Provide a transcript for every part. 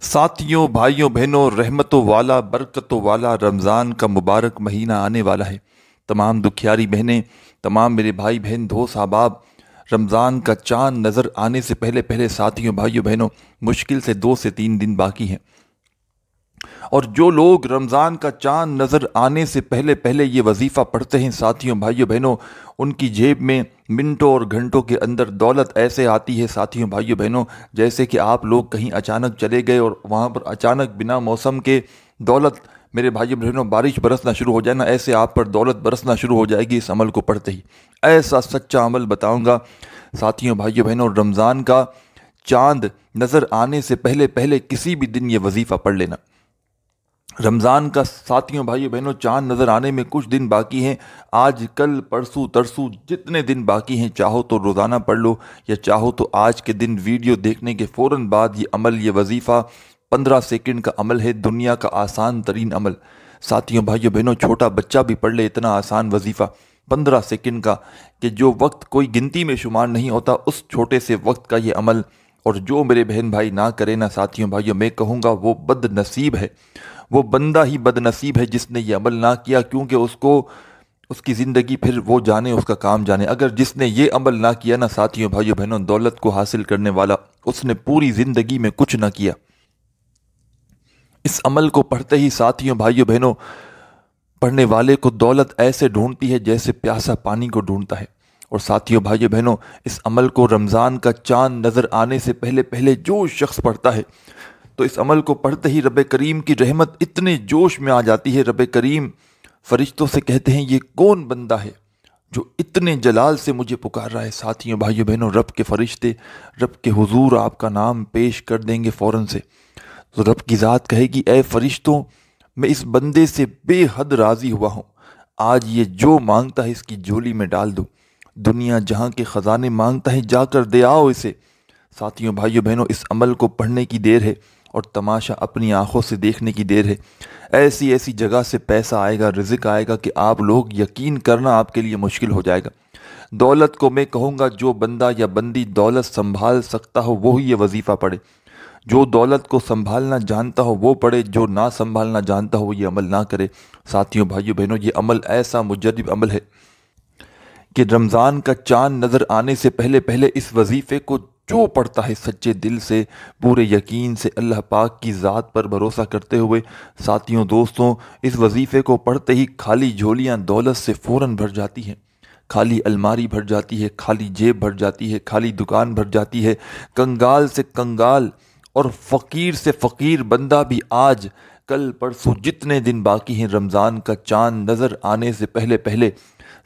ساتھیوں بھائیوں بہنوں، رحمتوں والا برکتوں والا رمضان کا مبارک مہینہ آنے والا ہے۔ تمام دکھیاری بہنیں، تمام میرے بھائی بہن دوست احباب، رمضان کا چاند نظر آنے سے پہلے پہلے ساتھیوں بھائیوں بہنوں مشکل سے 2 سے 3 دن باقی ہیں، اور جو لوگ رمضان کا چاند نظر آنے سے پہلے پہلے یہ وظیفہ پڑھتے ہیں ساتھیوں بھائیوں بہنوں، ان کی جیب میں منٹوں اور گھنٹوں کے اندر دولت ایسے آتی ہے ساتھیوں بھائیوں بہنوں، جیسے کہ آپ لوگ کہیں اچانک چلے گئے اور وہاں پر اچانک بنا موسم کے دولت، میرے بھائیوں بہنوں، بارش برسنا شروع ہو جائے نا، ایسے آپ پر دولت برسنا شروع ہو جائے گی اس عمل کو پڑھتے ہی۔ ایسا سچا عمل بتاؤں گا ساتھیوں بھائیوں بہنوں، رمضان کا چاند نظر آنے سے پہلے پہلے کسی بھی دن یہ وظیفہ پڑھ لینا۔ رمضان کا ساتھیوں بھائیوں بہنوں چاند نظر آنے میں کچھ دن باقی ہیں، آج کل پرسوں ترسوں جتنے دن باقی ہیں، چاہو تو روزانہ پڑھ لو، یا چاہو تو آج کے دن ویڈیو دیکھنے کے فوراً بعد یہ عمل، یہ وظیفہ 15 سیکنڈ کا عمل ہے، دنیا کا آسان ترین عمل۔ ساتھیوں بھائیوں بہنوں، چھوٹا بچہ بھی پڑھ لے اتنا آسان وظیفہ 15 سیکنڈ کا، کہ جو وقت کوئی گنتی میں شمار نہیں ہوتا، اس چھوٹے سے وقت کا یہ عمل۔ اور جو میرے بہن بھائی نہ کرے نا ساتھیوں بھائیوں، میں کہوں گا وہ بد نصیب ہے، وہ بندہ ہی بد نصیب ہے جس نے یہ عمل نہ کیا، کیونکہ اس کی زندگی پھر وہ جانے، اس کا کام جانے۔ اگر جس نے یہ عمل نہ کیا نا ساتھیوں بھائیوں بہنوں، دولت کو حاصل کرنے والا، اس نے پوری زندگی میں کچھ نہ کیا۔ اس عمل کو پڑھتے ہی ساتھیوں بھائیوں بہنوں، پڑھنے والے کو دولت ایسے ڈھونڈتی ہے جیسے پیاسا پانی کو ڈھونڈتا ہے۔ اور ساتھیوں بھائیوں بہنوں، اس عمل کو رمضان کا چاند نظر آنے سے پہلے پہلے جو شخص پڑھتا ہے، تو اس عمل کو پڑھتے ہی رب کریم کی رحمت اتنے جوش میں آ جاتی ہے، رب کریم فرشتوں سے کہتے ہیں یہ کون بندہ ہے جو اتنے جلال سے مجھے پکار رہا ہے۔ ساتھیوں بھائیوں بہنوں، رب کے فرشتے رب کے حضور آپ کا نام پیش کر دیں گے فوراً سے، تو رب کی ذات کہے گی اے فرشتوں، میں اس بندے سے بے حد راضی ہوا ہوں، آج یہ جو مانگتا ہے اس کی جھولی میں ڈال دو، دنیا جہاں کے خزانے مانگتا ہے جا کر دے آؤ اسے۔ ساتھیوں بھائیوں بہنوں، اس عمل کو پڑھنے کی دیر ہے اور تماشا اپنی آنکھوں سے دیکھنے کی دیر ہے۔ ایسی ایسی جگہ سے پیسہ آئے گا، رزق آئے گا کہ آپ لوگ یقین کرنا آپ کے لیے مشکل ہو جائے گا۔ دولت کو میں کہوں گا جو بندہ یا بندی دولت سنبھال سکتا ہو وہی یہ وظیفہ پڑھے، جو دولت کو سنبھالنا جانتا ہو وہ پڑھے، جو نہ سنبھالنا جانتا ہو وہ یہ عمل نہ کرے۔ ساتھیوں بھائیوں بہنوں، یہ عمل ایسا مجرب عمل ہے کہ رمضان کا چاند نظر آنے سے پہلے پہلے اس وظیفے کو جو پڑھتا ہے سچے دل سے، پورے یقین سے، اللہ پاک کی ذات پر بھروسہ کرتے ہوئے، ساتھیوں دوستوں، اس وظیفے کو پڑھتے ہی خالی جھولیاں دولت سے فوراً بھر جاتی ہیں، خالی الماری بھر جاتی ہے، خالی جیب بھر جاتی ہے، خالی دکان بھر جاتی ہے۔ کنگال سے کنگال اور فقیر سے فقیر بندہ بھی آج کل پرسوں جتنے دن باقی ہیں رمضان کا چاند نظر آنے سے پہلے پہلے،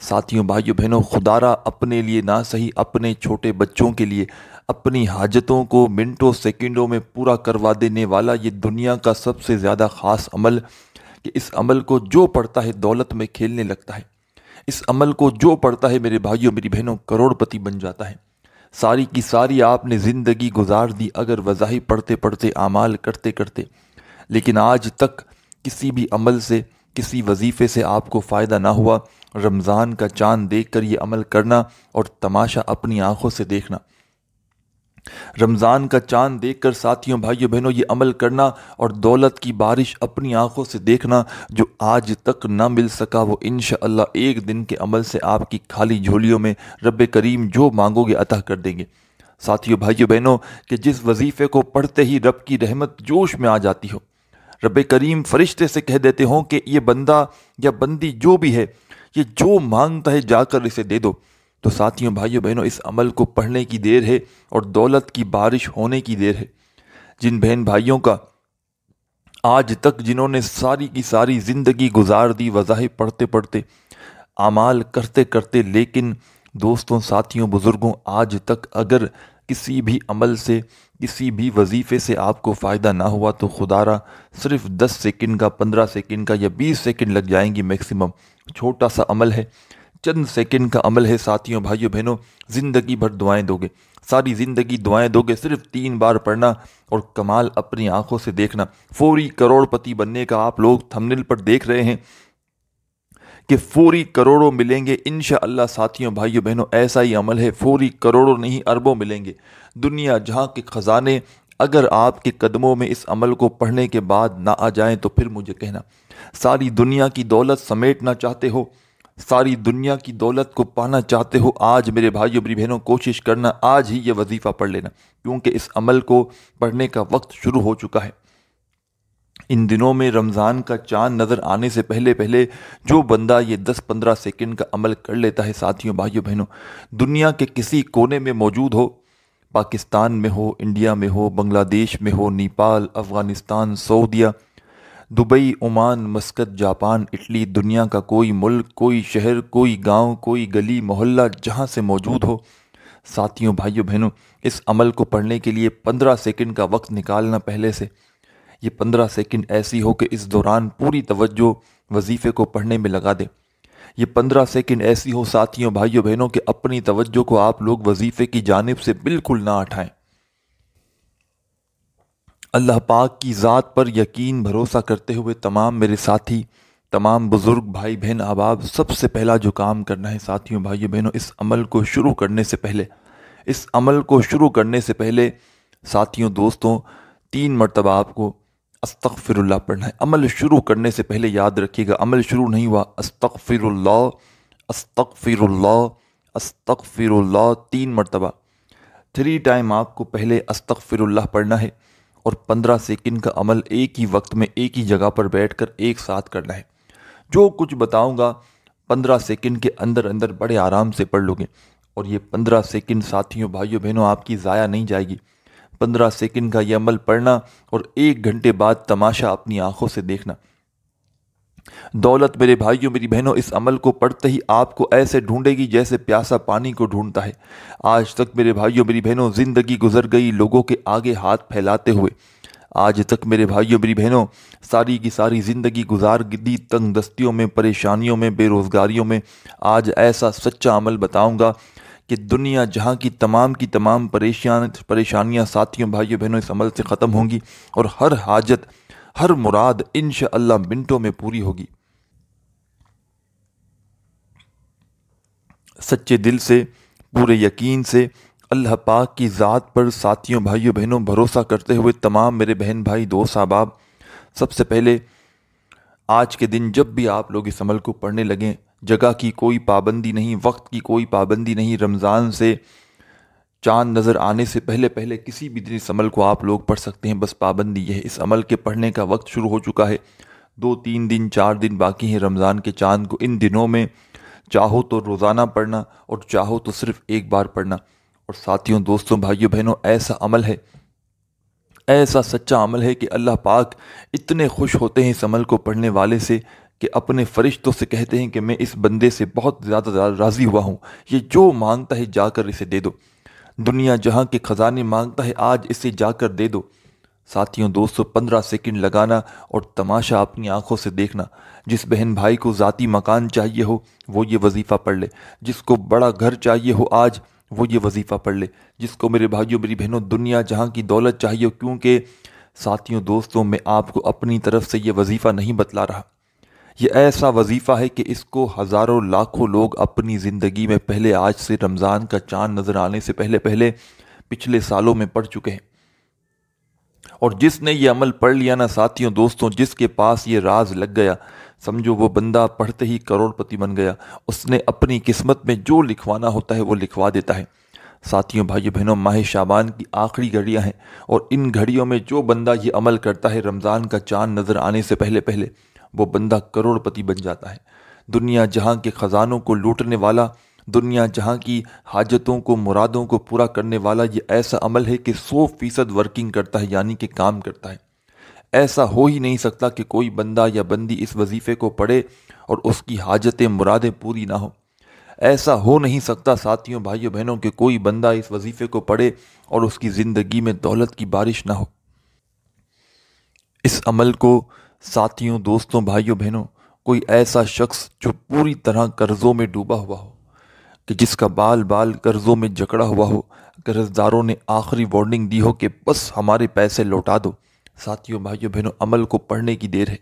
ساتھیوں بھائیوں بہنوں، خدارہ اپنے لیے نہ صحیح، اپنے چھوٹے بچوں کے لیے، اپنی حاجتوں کو منٹوں سیکنڈوں میں پورا کروا دینے والا یہ دنیا کا سب سے زیادہ خاص عمل، کہ اس عمل کو جو پڑھتا ہے دولت میں کھیلنے لگتا ہے، اس عمل کو جو پڑھتا ہے میرے بھائیوں میری بہنوں کروڑ پتی بن جاتا ہے۔ ساری کی ساری آپ نے زندگی گزار دی اگر وظائف پڑھتے پڑھتے، اعمال کرتے کرتے، لیکن آج تک کسی بھی عمل سے، کسی وظیفے سے آپ کو فائدہ نہ ہوا۔ رمضان کا چاند دیکھ کر یہ عمل کرنا اور تماشا اپنی آنکھوں سے دیکھنا، رمضان کا چاند دیکھ کر ساتھیوں بھائیوں بہنوں یہ عمل کرنا اور دولت کی بارش اپنی آنکھوں سے دیکھنا، جو آج تک نہ مل سکا وہ انشاءاللہ ایک دن کے عمل سے آپ کی خالی جھولیوں میں رب کریم جو مانگو گے عطا کر دیں گے۔ ساتھیوں بھائیوں بہنوں، کہ جس وظیفے کو پڑھتے ہی رب کی رحمت جوش میں آ جاتی ہو، رب کریم فرشتے سے کہہ دیتے ہوں کہ یہ بندہ یا بندی جو بھی ہے، یہ جو مانگتا ہے جا کر اسے دے دو، تو ساتھیوں بھائیوں بہنوں اس عمل کو پڑھنے کی دیر ہے اور دولت کی بارش ہونے کی دیر ہے۔ جن بہن بھائیوں کا آج تک، جنہوں نے ساری کی ساری زندگی گزار دی وظائف پڑھتے پڑھتے، اعمال کرتے کرتے، لیکن دوستوں، ساتھیوں، بزرگوں، آج تک اگر کسی بھی عمل سے، کسی بھی وظیفے سے آپ کو فائدہ نہ ہوا تو خدارہ صرف 10 سیکنڈ کا، 15 سیکنڈ کا یا 20 سیکنڈ لگ جائیں گی میکسیمم، چھوٹا سا عمل ہے، چند سیکنڈ کا عمل ہے۔ ساتھیوں بھائیوں بہنوں، زندگی بھر دعائیں دو گے، ساری زندگی دعائیں دو گے، صرف 3 بار پڑھنا اور کمال اپنی آنکھوں سے دیکھنا۔ فوری کروڑ پتی بننے کا آپ لوگ تھمبنیل پر دیکھ رہے ہیں کہ فوری کروڑوں ملیں گے انشاءاللہ۔ ساتھیوں بھائیوں بہنوں، ایسا ہی عمل ہے، فوری کروڑوں نہیں اربوں ملیں گے۔ دنیا جہاں کے خزانے اگر آپ کے قدموں میں اس عمل کو پڑھنے کے بعد نہ آ جائیں تو پھر مجھے کہنا۔ ساری دنیا کی دولت سمیٹنا چاہتے ہو، ساری دنیا کی دولت کو پانا چاہتے ہو، آج میرے بھائیوں میری بہنوں کوشش کرنا، آج ہی یہ وظیفہ پڑھ لینا، کیونکہ اس عمل کو پڑھنے کا وقت شروع ہو چکا ہے۔ ان دنوں میں رمضان کا چاند نظر آنے سے پہلے پہلے جو بندہ یہ 10-15 سیکنڈ کا عمل کر لیتا ہے ساتھیوں بھائیوں بہنوں، دنیا کے کسی کونے میں موجود ہو، پاکستان میں ہو، انڈیا میں ہو، بنگلہ دیش میں ہو، نیپال، افغانستان، سعودیہ، Dubai, Oman, Muscat, Japan, Italy, دنیا کا کوئی ملک، کوئی شہر، کوئی گاؤں، کوئی گلی محلہ جہاں سے موجود ہو، ساتھیوں بھائیوں بہنوں، اس عمل کو پڑھنے کے لیے 15 سیکنڈ کا وقت نکالنا پہلے سے۔ یہ 15 سیکنڈ ایسی ہو کہ اس دوران پوری توجہ وظیفے کو پڑھنے میں لگا دیں۔ یہ 15 سیکنڈ ایسی ہو ساتھیوں بھائیوں بہنوں کہ اپنی توجہ کو آپ لوگ وظیفے کی جانب سے بالکل نہ اٹھائیں۔ اللہ پاک کی ذات پر یقین بھروسہ کرتے ہوئے تمام میرے ساتھی، تمام بزرگ بھائی بہن احباب، سب سے پہلا جو کام کرنا ہے ساتھیوں بھائیوں بہنوں، اس عمل کو شروع کرنے سے پہلے ساتھیوں دوستوں 3 مرتبہ آپ کو استغفر اللہ پڑھنا ہے۔ عمل شروع کرنے سے پہلے یاد رکھیے گا، عمل شروع نہیں ہوا، استغفر اللہ، استغفر اللہ، استغفر اللہ 3 مرتبہ، 3 ٹائم آپ کو پہلے استغفر اللہ پڑھنا ہے، اور 15 سیکنڈ کا عمل ایک ہی وقت میں ایک ہی جگہ پر بیٹھ کر ایک ساتھ کرنا ہے۔ جو کچھ بتاؤں گا 15 سیکنڈ کے اندر اندر بڑے آرام سے پڑھ لو گے، اور یہ 15 سیکنڈ ساتھیوں بھائیوں بہنوں آپ کی ضائع نہیں جائے گی۔ 15 سیکنڈ کا یہ عمل پڑھنا اور 1 گھنٹے بعد تماشا اپنی آنکھوں سے دیکھنا۔ دولت میرے بھائیوں میری بہنوں اس عمل کو پڑھتے ہی آپ کو ایسے ڈھونڈے گی جیسے پیاسا پانی کو ڈھونڈتا ہے۔ آج تک میرے بھائیوں میری بہنوں زندگی گزر گئی لوگوں کے آگے ہاتھ پھیلاتے ہوئے، آج تک میرے بھائیوں میری بہنوں ساری کی ساری زندگی گزار دی تنگ دستیوں میں، پریشانیوں میں، بے روزگاریوں میں۔ آج ایسا سچا عمل بتاؤں گا کہ دنیا جہاں کی تمام پریشانیاں ساتھیوں بھائیوں بہنوں اس عمل سے ختم ہوں گی، اور ہر حاجت، ہر مراد انشاءاللہ منٹوں میں پوری ہوگی۔ سچے دل سے، پورے یقین سے، اللہ پاک کی ذات پر ساتھیوں بھائیوں بہنوں بھروسہ کرتے ہوئے تمام میرے بہن بھائی دوست احباب، سب سے پہلے آج کے دن جب بھی آپ لوگ اس عمل کو پڑھنے لگیں، جگہ کی کوئی پابندی نہیں، وقت کی کوئی پابندی نہیں، رمضان سے چاند نظر آنے سے پہلے پہلے کسی بھی دن اس عمل کو آپ لوگ پڑھ سکتے ہیں۔ بس پابندی یہ ہے، اس عمل کے پڑھنے کا وقت شروع ہو چکا ہے، 2-3 دن 4 دن باقی ہیں رمضان کے چاند کو۔ ان دنوں میں چاہو تو روزانہ پڑھنا، اور چاہو تو صرف ایک بار پڑھنا۔ اور ساتھیوں دوستوں بھائیوں بہنوں ایسا عمل ہے، ایسا سچا عمل ہے کہ اللہ پاک اتنے خوش ہوتے ہیں اس عمل کو پڑھنے والے سے کہ اپنے فرشتوں سے کہتے ہیں کہ میں اس بندے سے بہت زیادہ راضی ہوا ہوں، یہ جو مانگتا ہے جا کر اسے دے دو، دنیا جہاں کے خزانے مانگتا ہے آج اسے جا کر دے دو۔ ساتھیوں دوستوں 15 سیکنڈ لگانا اور تماشا اپنی آنکھوں سے دیکھنا۔ جس بہن بھائی کو ذاتی مکان چاہیے ہو وہ یہ وظیفہ پڑھ لے، جس کو بڑا گھر چاہیے ہو آج وہ یہ وظیفہ پڑھ لے، جس کو میرے بھائیوں میری بہنوں دنیا جہاں کی دولت چاہیے ہو، کیونکہ ساتھیوں دوستوں میں آپ کو اپنی طرف سے یہ وظیفہ نہیں بتلا رہا، یہ ایسا وظیفہ ہے کہ اس کو ہزاروں لاکھوں لوگ اپنی زندگی میں پہلے آج سے رمضان کا چاند نظر آنے سے پہلے پہلے پچھلے سالوں میں پڑھ چکے ہیں۔ اور جس نے یہ عمل پڑھ لیا نا ساتھیوں دوستوں، جس کے پاس یہ راز لگ گیا، سمجھو وہ بندہ پڑھتے ہی کروڑ پتی بن گیا۔ اس نے اپنی قسمت میں جو لکھوانا ہوتا ہے وہ لکھوا دیتا ہے۔ ساتھیوں بھائیوں بہنوں ماہ شعبان کی آخری گھڑیاں ہیں، اور ان گھڑیوں میں جو بندہ یہ عمل کرتا ہے رمضان کا چاند نظر آنے سے پہلے پہلے، وہ بندہ کروڑ پتی بن جاتا ہے۔ دنیا جہاں کے خزانوں کو لوٹنے والا، دنیا جہاں کی حاجتوں کو، مرادوں کو پورا کرنے والا یہ ایسا عمل ہے کہ 100% ورکنگ کرتا ہے، یعنی کہ کام کرتا ہے۔ ایسا ہو ہی نہیں سکتا کہ کوئی بندہ یا بندی اس وظیفے کو پڑھے اور اس کی حاجتیں مرادیں پوری نہ ہوں۔ ایسا ہو نہیں سکتا ساتھیوں بھائیوں بہنوں کہ کوئی بندہ اس وظیفے کو پڑھے اور اس کی زندگی میں دولت کی بارش نہ ہو۔ اس عمل کو ساتھیوں دوستوں بھائیوں بہنوں کوئی ایسا شخص جو پوری طرح قرضوں میں ڈوبا ہوا ہو، کہ جس کا بال بال قرضوں میں جکڑا ہوا ہو، قرض داروں نے آخری وارننگ دی ہو کہ بس ہمارے پیسے لوٹا دو، ساتھیوں بھائیوں بہنوں عمل کو پڑھنے کی دیر ہے۔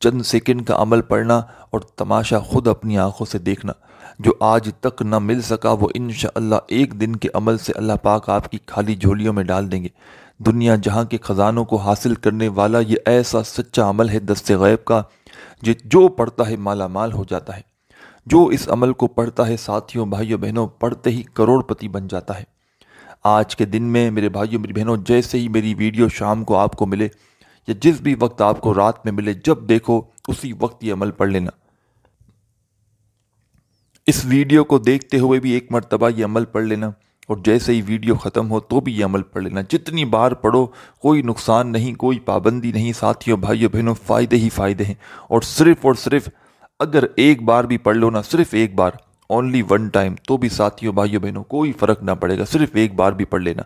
چند سیکنڈ کا عمل پڑھنا اور تماشا خود اپنی آنکھوں سے دیکھنا۔ جو آج تک نہ مل سکا وہ انشاءاللہ ایک دن کے عمل سے اللہ پاک آپ کی خالی جھولیوں میں ڈال دیں گے۔ دنیا جہاں کے خزانوں کو حاصل کرنے والا یہ ایسا سچا عمل ہے دست غیب کا، جو پڑھتا ہے مالا مال ہو جاتا ہے۔ جو اس عمل کو پڑھتا ہے ساتھیوں بھائیوں بہنوں پڑھتے ہی کروڑ پتی بن جاتا ہے۔ آج کے دن میں میرے بھائیوں میری بہنوں جیسے ہی میری ویڈیو شام کو آپ کو ملے یا جس بھی وقت آپ کو رات میں ملے، جب دیکھو اسی وقت یہ عمل پڑھ لینا۔ اس ویڈیو کو دیکھتے ہوئے بھی ایک مرتبہ یہ عمل پڑھ لینا، اور جیسے ہی ویڈیو ختم ہو تو بھی یہ عمل پڑھ لینا۔ جتنی بار پڑھو کوئی نقصان نہیں، کوئی پابندی نہیں ساتھیوں بھائیوں بہنوں، فائدے ہی فائدے ہیں۔ اور صرف اگر ایک بار بھی پڑھ لو نا، صرف ایک بار، اونلی ون ٹائم، تو بھی ساتھیوں بھائیوں بہنوں کوئی فرق نہ پڑے گا، صرف ایک بار بھی پڑھ لینا۔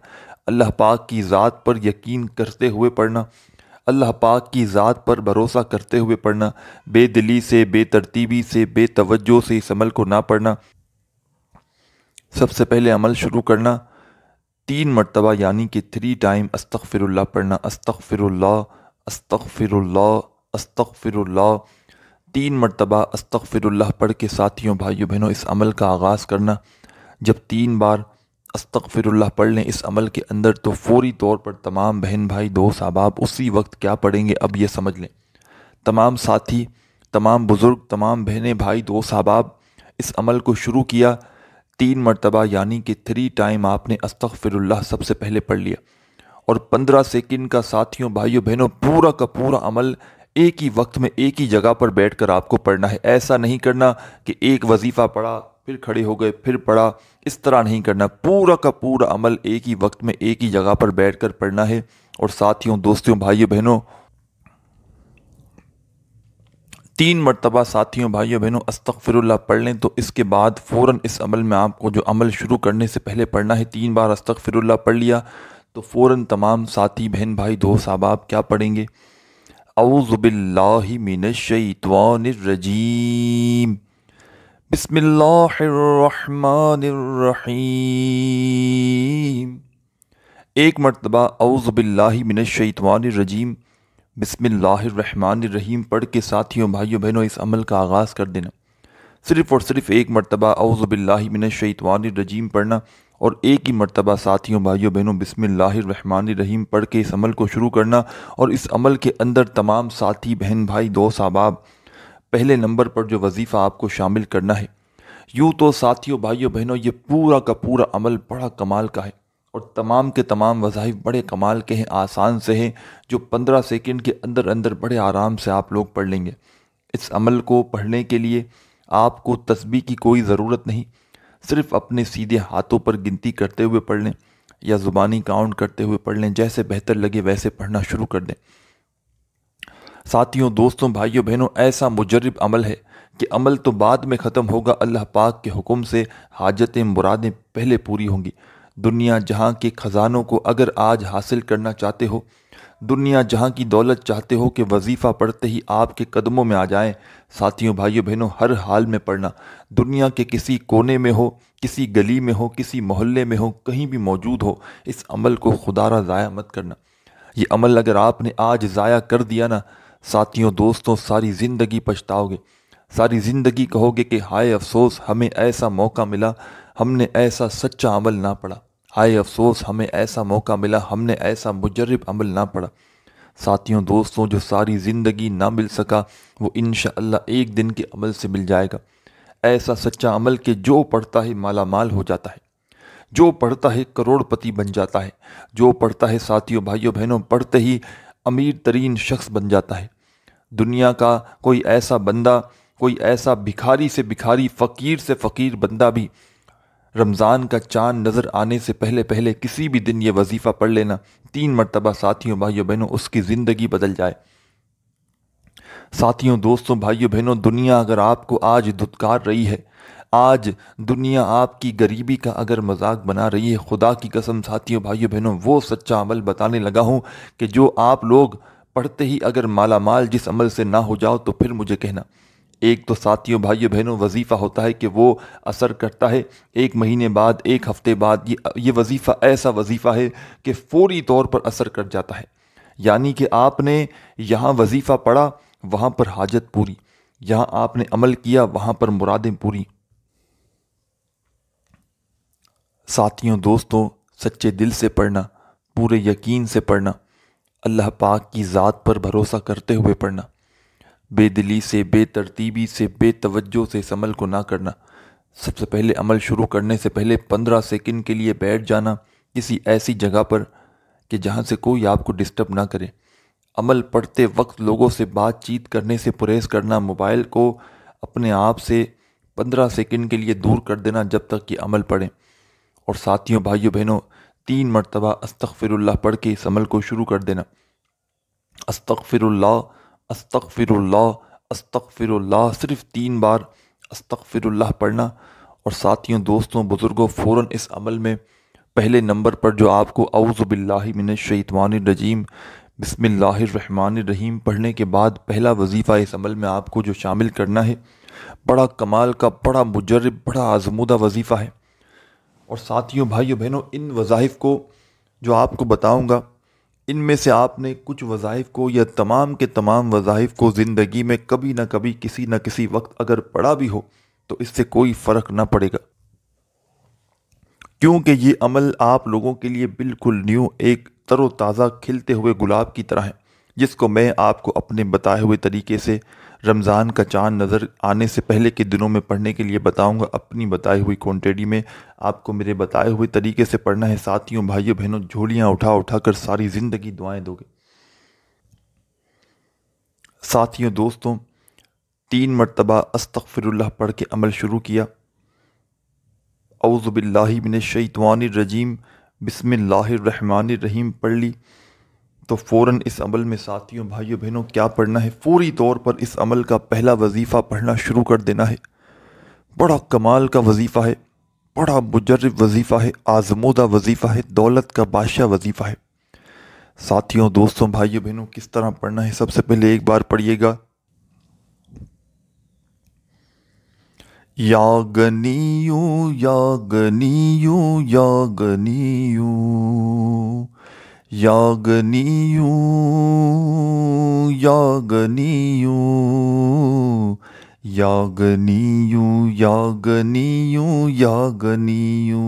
اللہ پاک کی ذات پر یقین کرتے ہوئے پڑھنا، اللہ پاک کی ذات پر بھروسہ کرتے ہوئے پڑھنا، بے دلی سے، بے ترتیبی سے، بے توجہ سے اس عمل کو نہ پڑھنا۔ سب سے پہلے عمل شروع کرنا 3 مرتبہ یعنی کہ 3 ٹائم استغفر اللہ پڑھنا، استغفر اللہ، استغفر اللہ، استغفر اللہ۔ 3 مرتبہ استغفر اللہ پڑھ کے ساتھیوں بھائیوں بہنوں اس عمل کا آغاز کرنا۔ جب 3 بار استغفر اللہ پڑھ لیں اس عمل کے اندر، تو فوری طور پر تمام بہن بھائی دوست احباب اسی وقت کیا پڑھیں گے اب یہ سمجھ لیں۔ تمام ساتھی، تمام بزرگ، تمام بہنیں بھائی دوست احباب اس عمل کو شروع کیا 3 مرتبہ یعنی کہ 3 ٹائم آپ نے استغفر اللہ سب سے پہلے پڑھ لیا، اور 15 سیکنڈ کا ساتھیوں بھائیوں بہنوں پورا کا پورا عمل ایک ہی وقت میں ایک ہی جگہ پر بیٹھ کر آپ کو پڑھنا ہے۔ ایسا نہیں کرنا کہ ایک وظیفہ پڑھا پھر کھڑے ہو گئے پھر پڑھا، اس طرح نہیں کرنا۔ پورا کا پورا عمل ایک ہی وقت میں ایک ہی جگہ پر بیٹھ کر پڑھنا ہے۔ اور ساتھیوں دوستوں بھائیوں بہنوں 3 مرتبہ ساتھیوں بھائیوں بہنوں استغفر اللہ پڑھ لیں، تو اس کے بعد فوراً اس عمل میں آپ کو جو عمل شروع کرنے سے پہلے پڑھنا ہے، 3 بار استغفر اللہ پڑھ لیا تو فوراً تمام ساتھی بہن بھائی دوست احباب کیا پڑھیں گے؟ اعوذ باللہ من الشیطان الرجیم، بسم اللہ الرحمن الرحیم۔ 1 مرتبہ اعوذ باللہ من الشیطان الرجیم بسم اللہ الرحمن الرحیم پڑھ کے ساتھیوں بھائیوں بہنوں اس عمل کا آغاز کر دینا۔ صرف اور صرف 1 مرتبہ اعوذ باللہ من الشیطان الرجیم پڑھنا، اور ایک ہی مرتبہ ساتھیوں بھائیوں بہنوں بسم اللہ الرحمن الرحیم پڑھ کے اس عمل کو شروع کرنا۔ اور اس عمل کے اندر تمام ساتھی بہن بھائی دوست احباب پہلے نمبر پر جو وظیفہ آپ کو شامل کرنا ہے، یوں تو ساتھیوں بھائیوں بہنوں یہ پورا کا پورا عمل بڑا کمال کا ہے، اور تمام کے تمام وظائف بڑے کمال کے ہیں، آسان سے ہیں، جو 15 سیکنڈ کے اندر اندر بڑے آرام سے آپ لوگ پڑھ لیں گے۔ اس عمل کو پڑھنے کے لیے آپ کو تسبیح کی کوئی ضرورت نہیں، صرف اپنے سیدھے ہاتھوں پر گنتی کرتے ہوئے پڑھ لیں یا زبانی کاؤنٹ کرتے ہوئے پڑھ لیں، جیسے بہتر لگے ویسے پڑھنا شروع کر دیں۔ ساتھیوں دوستوں بھائیوں بہنوں ایسا مجرب عمل ہے کہ عمل تو بعد میں ختم ہوگا، اللہ پاک کے حکم سے حاجتیں مرادیں پہلے پوری ہوں گی۔ دنیا جہاں کے خزانوں کو اگر آج حاصل کرنا چاہتے ہو، دنیا جہاں کی دولت چاہتے ہو کہ وظیفہ پڑھتے ہی آپ کے قدموں میں آ جائیں، ساتھیوں بھائیوں بہنوں ہر حال میں پڑھنا۔ دنیا کے کسی کونے میں ہو، کسی گلی میں ہو، کسی محلے میں ہو، کہیں بھی موجود ہو، اس عمل کو خدا را ضائع مت کرنا۔ یہ عمل اگر آپ نے آج ضائع کر دیا نا ساتھیوں دوستوں، ساری زندگی پچھتاؤ گے، ساری زندگی کہو گے کہ ہائے افسوس ہمیں ایسا موقع ملا، ہم نے ایسا سچا عمل نہ پڑھا، ہائے افسوس ہمیں ایسا موقع ملا، ہم نے ایسا مجرب عمل نہ پڑھا۔ ساتھیوں دوستوں جو ساری زندگی نہ مل سکا وہ انشاءاللہ ایک دن کے عمل سے مل جائے گا۔ ایسا سچا عمل کہ جو پڑھتا ہے مالا مال ہو جاتا ہے، جو پڑھتا ہے کروڑ پتی بن جاتا ہے، جو پڑھتا ہے ساتھیوں بھائیوں بہنوں پڑھتے ہی امیر ترین شخص بن جاتا ہے۔ دنیا کا کوئی ایسا بندہ، کوئی ایسا بھکاری سے بھکاری، فقیر سے فقیر بندہ بھی رمضان کا چاند نظر آنے سے پہلے پہلے کسی بھی دن یہ وظیفہ پڑھ لینا 3 مرتبہ ساتھیوں بھائیوں بہنوں، اس کی زندگی بدل جائے۔ ساتھیوں دوستوں بھائیوں بہنوں دنیا اگر آپ کو آج دھتکار رہی ہے، آج دنیا آپ کی غریبی کا اگر مذاق بنا رہی ہے، خدا کی قسم ساتھیوں بھائیوں بہنوں وہ سچا عمل بتانے لگا ہوں کہ جو آپ لوگ پڑھتے ہی اگر مالا مال جس عمل سے نہ ہو جاؤ تو پھر مجھے کہنا۔ ایک تو ساتھیوں بھائیوں بہنوں وظیفہ ہوتا ہے کہ وہ اثر کرتا ہے 1 مہینے بعد، 1 ہفتے بعد، یہ وظیفہ ایسا وظیفہ ہے کہ فوری طور پر اثر کر جاتا ہے۔ یعنی کہ آپ نے یہاں وظیفہ پڑھا، وہاں پر حاجت پوری، یہاں آپ نے عمل کیا، وہاں پر مرادیں پوری۔ ساتھیوں دوستوں سچے دل سے پڑھنا، پورے یقین سے پڑھنا، اللہ پاک کی ذات پر بھروسہ کرتے ہوئے پڑھنا، بے دلی سے، بے ترتیبی سے، بے توجہ سے اس عمل کو نہ کرنا۔ سب سے پہلے عمل شروع کرنے سے پہلے 15 سیکنڈ کے لیے بیٹھ جانا کسی ایسی جگہ پر کہ جہاں سے کوئی آپ کو ڈسٹرب نہ کرے۔ عمل پڑھتے وقت لوگوں سے بات چیت کرنے سے پرہیز کرنا، موبائل کو اپنے آپ سے 15 سیکنڈ کے لیے دور کر دینا جب تک کہ عمل پڑھیں۔ اور ساتھیوں، بھائیوں، بہنوں، 3 مرتبہ استغفر اللہ پڑھ کے اس عمل کو شروع کر دینا۔ استغفر اللہ، استغفر اللہ، استغفر اللہ، صرف 3 بار استغفر اللہ پڑھنا۔ اور ساتھیوں، دوستوں، بزرگوں، فوراً اس عمل میں پہلے نمبر پر جو آپ کو اعوذ باللہ من الشیطان الرجیم بسم اللہ الرحمن الرحیم پڑھنے کے بعد پہلا وظیفہ اس عمل میں آپ کو جو شامل کرنا ہے، بڑا کمال کا، بڑا مجرب، بڑا آزمودہ وظیفہ ہے۔ اور ساتھیوں، بھائیوں، بہنوں، ان وظائف کو جو آپ کو بتاؤں گا، ان میں سے آپ نے کچھ وظائف کو یا تمام کے تمام وظائف کو زندگی میں کبھی نہ کبھی کسی نہ کسی وقت اگر پڑھا بھی ہو تو اس سے کوئی فرق نہ پڑے گا، کیونکہ یہ عمل آپ لوگوں کے لیے بالکل نیو، ایک تر و تازہ کھلتے ہوئے گلاب کی طرح ہے، جس کو میں آپ کو اپنے بتائے ہوئے طریقے سے رمضان کا چاند نظر آنے سے پہلے کے دنوں میں پڑھنے کے لیے بتاؤں گا۔ اپنی بتائی ہوئی کوانٹٹی میں آپ کو میرے بتائے ہوئے طریقے سے پڑھنا ہے۔ ساتھیوں، بھائیوں، بہنوں، جھولیاں اٹھا اٹھا کر ساری زندگی دعائیں دو گے۔ ساتھیوں، دوستوں، 3 مرتبہ استغفر اللہ پڑھ کے عمل شروع کیا، اعوذ باللہ من الشیطان الرجیم بسم اللہ الرحمن الرحیم پڑھ لی، تو فوراً اس عمل میں ساتھیوں، بھائیوں، بہنوں، کیا پڑھنا ہے؟ فوری طور پر اس عمل کا پہلا وظیفہ پڑھنا شروع کر دینا ہے۔ بڑا کمال کا وظیفہ ہے، بڑا مجرب وظیفہ ہے، آزمودہ وظیفہ ہے، دولت کا بادشاہ وظیفہ ہے۔ ساتھیوں، دوستوں، بھائیوں، بہنوں، کس طرح پڑھنا ہے؟ سب سے پہلے ایک بار پڑھیے گا، یا غنیو یا غنیو یا غنیو یا غنیو یا غنیو یا غنیو یا غنیو یا غنیو۔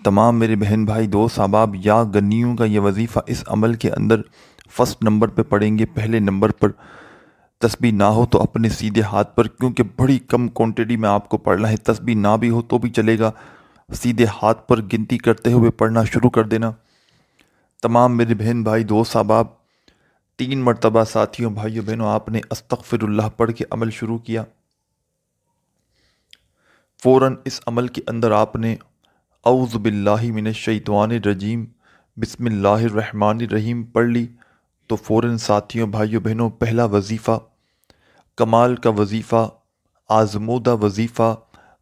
تمام میرے بہن بھائی دوست احباب، یا غنیو کا یہ وظیفہ اس عمل کے اندر فرسٹ نمبر پہ پڑھیں گے۔ پہلے نمبر پر تسبیح نہ ہو تو اپنے سیدھے ہاتھ پر، کیونکہ بڑی کم کوانٹٹی میں آپ کو پڑھنا ہے، تسبیح نہ بھی ہو تو بھی چلے گا، سیدھے ہاتھ پر گنتی کرتے ہوئے پڑھنا شروع کر دینا۔ تمام میرے بہن بھائی دوست احباب، 3 مرتبہ ساتھیوں، بھائیوں، بہنوں، آپ نے استغفر اللہ پڑھ کے عمل شروع کیا۔ فوراً اس عمل کے اندر آپ نے اعوذ باللہ من الشیطان الرجیم بسم اللہ الرحمن الرحیم پڑھ لی، تو فوراً ساتھیوں، بھائیوں، بہنوں، پہلا وظیفہ، کمال کا وظیفہ، آزمودہ وظیفہ،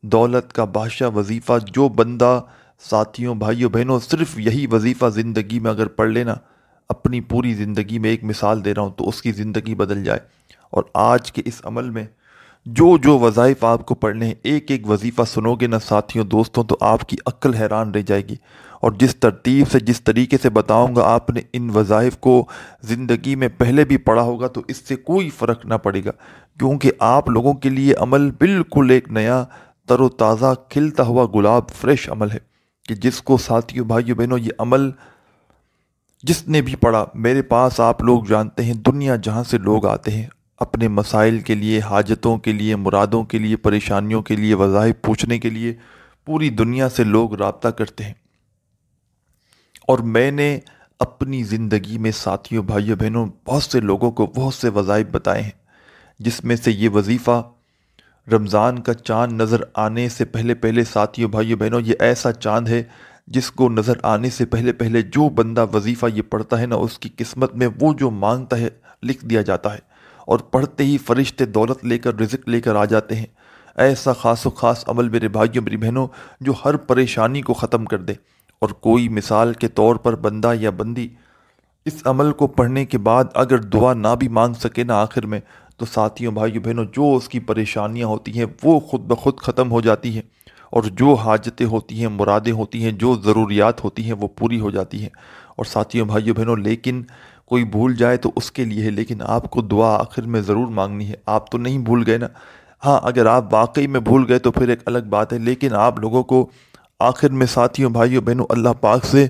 دولت کا بادشاہ وظیفہ، جو بندہ ساتھیوں، بھائیوں، بہنوں، صرف یہی وظیفہ زندگی میں اگر پڑھ لینا، اپنی پوری زندگی میں، ایک مثال دے رہا ہوں، تو اس کی زندگی بدل جائے۔ اور آج کے اس عمل میں جو وظائف آپ کو پڑھنے ہیں، ایک ایک وظیفہ سنو گے نا ساتھیوں، دوستوں، تو آپ کی عقل حیران رہ جائے گی۔ اور جس ترتیب سے، جس طریقے سے بتاؤں گا، آپ نے ان وظائف کو زندگی میں پہلے بھی پڑھا ہوگا تو اس سے کوئی فرق نہ پڑے گا، کیونکہ آپ لوگوں کے لیے عمل بالکل ایک نیا، تر و تازہ، کھلتا ہوا گلاب، فریش عمل ہے، کہ جس کو ساتھیوں، بھائیوں، بہنوں، یہ عمل جس نے بھی پڑھا، میرے پاس آپ لوگ جانتے ہیں دنیا جہاں سے لوگ آتے ہیں اپنے مسائل کے لیے، حاجتوں کے لیے، مرادوں کے لیے، پریشانیوں کے لیے، وظائف پوچھنے کے لیے، پوری دنیا سے لوگ رابطہ کرتے ہیں۔ اور میں نے اپنی زندگی میں ساتھیوں، بھائیوں، بہنوں، بہت سے لوگوں کو بہت سے وظائف بتائے ہیں، جس میں سے یہ وظیفہ رمضان کا چاند نظر آنے سے پہلے ساتھیوں، بھائیوں، بہنوں، یہ ایسا چاند ہے جس کو نظر آنے سے پہلے جو بندہ وظیفہ یہ پڑھتا ہے نا، اس کی قسمت میں وہ جو مانگتا ہے لکھ دیا جاتا ہے، اور پڑھتے ہی فرشتے دولت لے کر، رزق لے کر آ جاتے ہیں۔ ایسا خاص و خاص عمل میرے بھائیوں، میری بہنوں، جو ہر پریشانی کو ختم کر دے۔ اور کوئی مثال کے طور پر بندہ یا بندی اس عمل کو پڑھنے کے بعد اگر دعا نہ بھی مانگ سکے نا آخر میں، تو ساتھیوں، بھائیوں، بہنوں، جو اس کی پریشانیاں ہوتی ہیں وہ خود بخود ختم ہو جاتی ہیں، اور جو حاجتیں ہوتی ہیں، مرادیں ہوتی ہیں، جو ضروریات ہوتی ہیں، وہ پوری ہو جاتی ہیں۔ اور ساتھیوں، بھائیوں، بہنوں، لیکن کوئی بھول جائے تو اس کے لیے ہے، لیکن آپ کو دعا آخر میں ضرور مانگنی ہے۔ آپ تو نہیں بھول گئے نا؟ ہاں، اگر آپ واقعی میں بھول گئے تو پھر ایک الگ بات ہے، لیکن آپ لوگوں کو آخر میں ساتھیوں، بھائیوں، بہنوں، اللہ پاک سے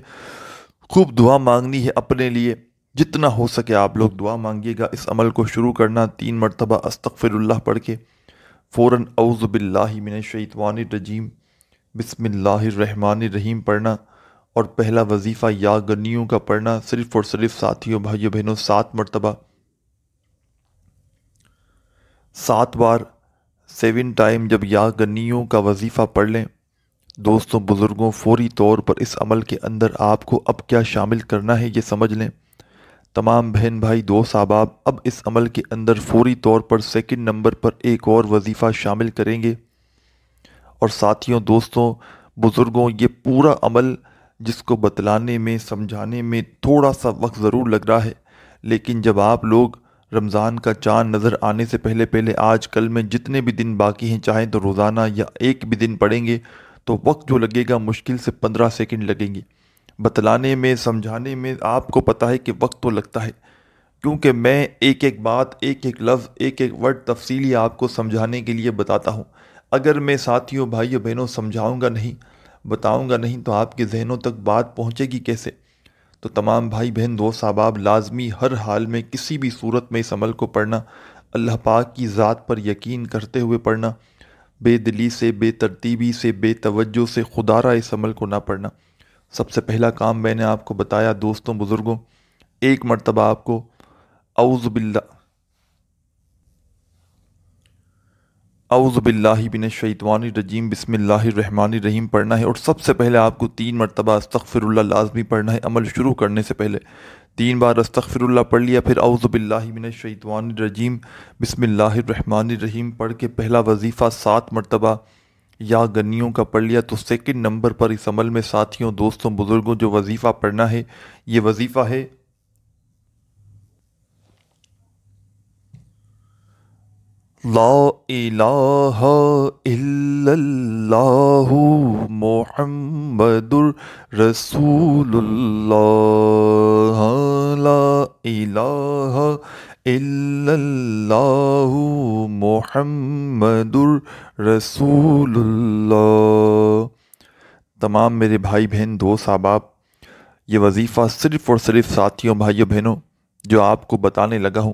خوب دعا مانگنی ہے اپنے لیے، جتنا ہو سکے آپ لوگ دعا مانگیے گا۔ اس عمل کو شروع کرنا 3 مرتبہ استغفر اللہ پڑھ کے، فوراً اعوذ باللہ من الشیطان الرجیم بسم اللہ الرحمن الرحیم پڑھنا، اور پہلا وظیفہ یا گنیوں کا پڑھنا صرف اور صرف ساتھیوں بھائیوں بہنوں 7 مرتبہ، 7 بار 7 ٹائم جب یا گنیوں کا وظیفہ پڑھ لیں دوستوں بزرگوں، فوری طور پر اس عمل کے اندر آپ کو اب کیا شامل کرنا ہے یہ سمجھ لیں۔ تمام بہن بھائی دوست احباب اب اس عمل کے اندر فوری طور پر 2 نمبر پر ایک اور وظیفہ شامل کریں گے۔ اور ساتھیوں دوستوں بزرگوں یہ پورا عمل جس کو بتلانے میں سمجھانے میں تھوڑا سا وقت ضرور لگ رہا ہے، لیکن جب آپ لوگ رمضان کا چاند نظر آنے سے پہلے آج کل میں جتنے بھی دن باقی ہیں چاہیں تو روزانہ یا ایک بھی دن پڑھیں گے تو وقت جو لگے گا مشکل سے 15 سیکنڈ لگیں گے۔ بتلانے میں سمجھانے میں آپ کو پتہ ہے کہ وقت تو لگتا ہے، کیونکہ میں ایک ایک بات ایک ایک لفظ ایک ایک ورڈ تفصیلی آپ کو سمجھانے کے لیے بتاتا ہوں۔ اگر میں ساتھیوں بھائیوں بہنوں سمجھاؤں گا نہیں، بتاؤں گا نہیں تو آپ کے ذہنوں تک بات پہنچے گی کیسے؟ تو تمام بھائی بہن دوست احباب لازمی ہر حال میں کسی بھی صورت میں اس عمل کو پڑھنا، اللہ پاک کی ذات پر یقین کرتے ہوئے پڑھنا، بے دلی سے، بے ترتیبی سے، بے توجہ سے خدارہ اس عمل کو نہ پڑھنا۔ سب سے پہلا کام میں نے آپ کو بتایا دوستوں بزرگوں، 1 مرتبہ آپ کو اعوذ باللہ من الشیطان الرجیم بسم اللہ الرحمن الرحیم پڑھنا ہے، اور سب سے پہلے آپ کو 3 مرتبہ استغفر اللہ لازمی پڑھنا ہے۔ عمل شروع کرنے سے پہلے 3 بار استغفر اللہ پڑھ لیا، پھر اعوذ باللہ من الشیطان الرجیم بسم اللہ الرحمن الرحیم پڑھ کے پہلا وظیفہ 7 مرتبہ یا گنیوں کا پڑھ لیا۔ تو 2 نمبر پر اس عمل میں ساتھیوں دوستوں بزرگوں جو وظیفہ پڑھنا ہے یہ وظیفہ ہے لا الہ الا اللہ محمد رسول اللہ، لا الہ الا اللہ محمد رسول اللہ۔ تمام میرے بھائی بہن دوست احباب یہ وظیفہ صرف اور صرف ساتھیوں بھائیوں بہنوں جو آپ کو بتانے لگا ہوں،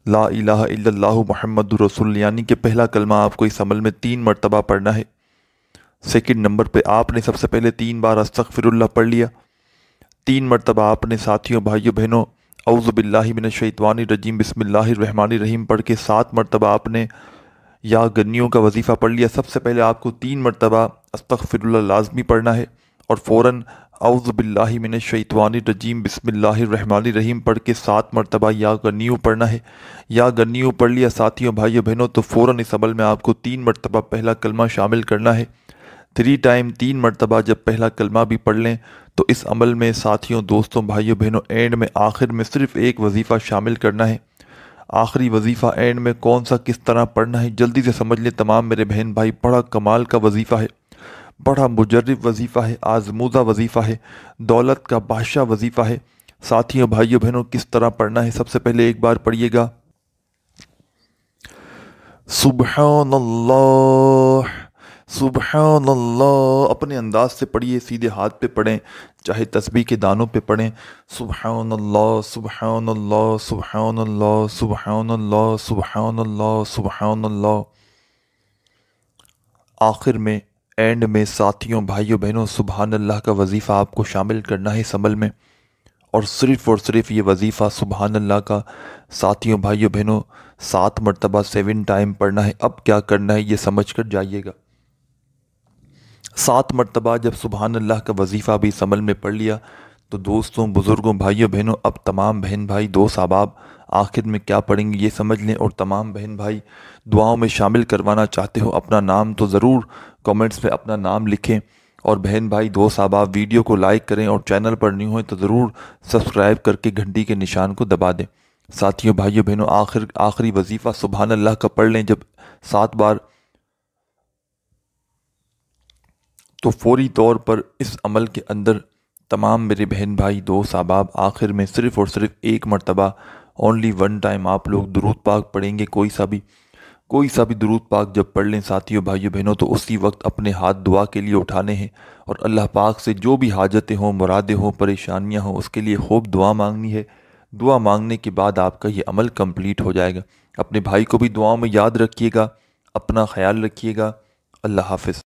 لا الہ الا اللہ محمد رسول اللہ، یعنی کہ پہلا کلمہ آپ کو اس عمل میں 3 مرتبہ پڑھنا ہے۔ 2 نمبر پہ آپ نے سب سے پہلے 3 بار استغفر اللہ پڑھ لیا، 3 مرتبہ آپ نے ساتھیوں بھائیوں بہنوں اعوذ باللہ من الشیطان الرجیم بسم اللہ الرحمن الرحیم پڑھ کے 7 مرتبہ آپ نے یا گنیوں کا وظیفہ پڑھ لیا۔ سب سے پہلے آپ کو 3 مرتبہ استغفر اللہ لازمی پڑھنا ہے، اور فوراً اعوذ باللہ من الشیطان الرجیم بسم اللہ الرحمن الرحیم پڑھ کے 7 مرتبہ یا گنیوں پڑھنا ہے۔ یا گنیوں پڑھ لیا ساتھیوں بھائیوں بہنوں تو فوراً اس عمل میں آپ کو 3 مرتبہ پہلا کلمہ شامل کرنا ہے۔ 3 ٹائم 3 مرتبہ جب پہلا کلمہ بھی پڑھ لیں تو اس عمل میں ساتھیوں دوستوں بھائیوں بہنوں اینڈ میں آخر میں صرف ایک وظیفہ شامل کرنا ہے۔ آخری وظیفہ اینڈ میں کون سا کس طرح پڑھنا ہے جلدی سے سمجھ لیں تمام میرے بہن بھائی، بڑا کمال کا وظیفہ ہے، بڑا مجرب وظیفہ ہے، آزمودہ وظیفہ ہے، دولت کا بادشاہ وظیفہ ہے۔ ساتھیوں بھائیوں بہنوں کس طرح پڑھنا ہے؟ سب سے پہلے ایک بار پڑھیے گا سبحان اللہ سبحان اللہ، اپنے انداز سے پڑھیے، سیدھے ہاتھ پہ پڑھیں چاہے تسبیح کے دانوں پہ پڑھیں، سبحان اللہ سبحان اللہ سبحان اللہ سبحان اللہ سبحان اللہ سبحان اللہ۔ آخر میں اینڈ میں ساتھیوں بھائیوں بہنوں سبحان اللہ کا وظیفہ آپ کو شامل کرنا ہے اس عمل میں، اور صرف یہ وظیفہ سبحان اللہ کا ساتھیوں بھائیوں بہنوں 7 مرتبہ 7 ٹائم پڑھنا ہے۔ اب کیا کرنا ہے یہ سمجھ کر جائیے گا۔ 7 مرتبہ جب سبحان اللہ کا وظیفہ بھی اس عمل میں پڑھ لیا تو دوستوں بزرگوں بھائیوں بہنوں اب تمام بہن بھائی دوست احباب آخر میں کیا پڑھیں گے یہ سمجھ لیں، اور تمام بہن بھائی دعاؤں میں شامل کروانا چاہتے ہو اپنا نام تو ضرور کامنٹس میں اپنا نام لکھیں، اور بہن بھائی دوست احباب ویڈیو کو لائک کریں، اور چینل پر نہیں ہوئے تو ضرور سبسکرائب کر کے گھنٹی کے نشان کو دبا دیں۔ ساتھیوں بھائیوں بہنوں آخری وظیفہ سبحان اللہ کا پڑھ لیں جب 7 بار، تو فوری طور پر اس عمل کے اندر تمام میرے بہن بھائی دوست احباب آخر میں صرف اور صرف 1 مرتبہ اونلی 1 ٹائم آپ لوگ درود پاک پڑھیں گے، کوئی سا بھی کوئی سا بھی درود پاک جب پڑھ لیں ساتھیوں بھائیوں بہنوں تو اسی وقت اپنے ہاتھ دعا کے لیے اٹھانے ہیں اور اللہ پاک سے جو بھی حاجتیں ہوں، مرادیں ہوں، پریشانیاں ہوں، اس کے لیے خوب دعا مانگنی ہے۔ دعا مانگنے کے بعد آپ کا یہ عمل کمپلیٹ ہو جائے گا۔ اپنے بھائی کو بھی دعاؤں میں یاد رکھیے گا، اپنا خیال رکھیے گا۔ اللہ حافظ۔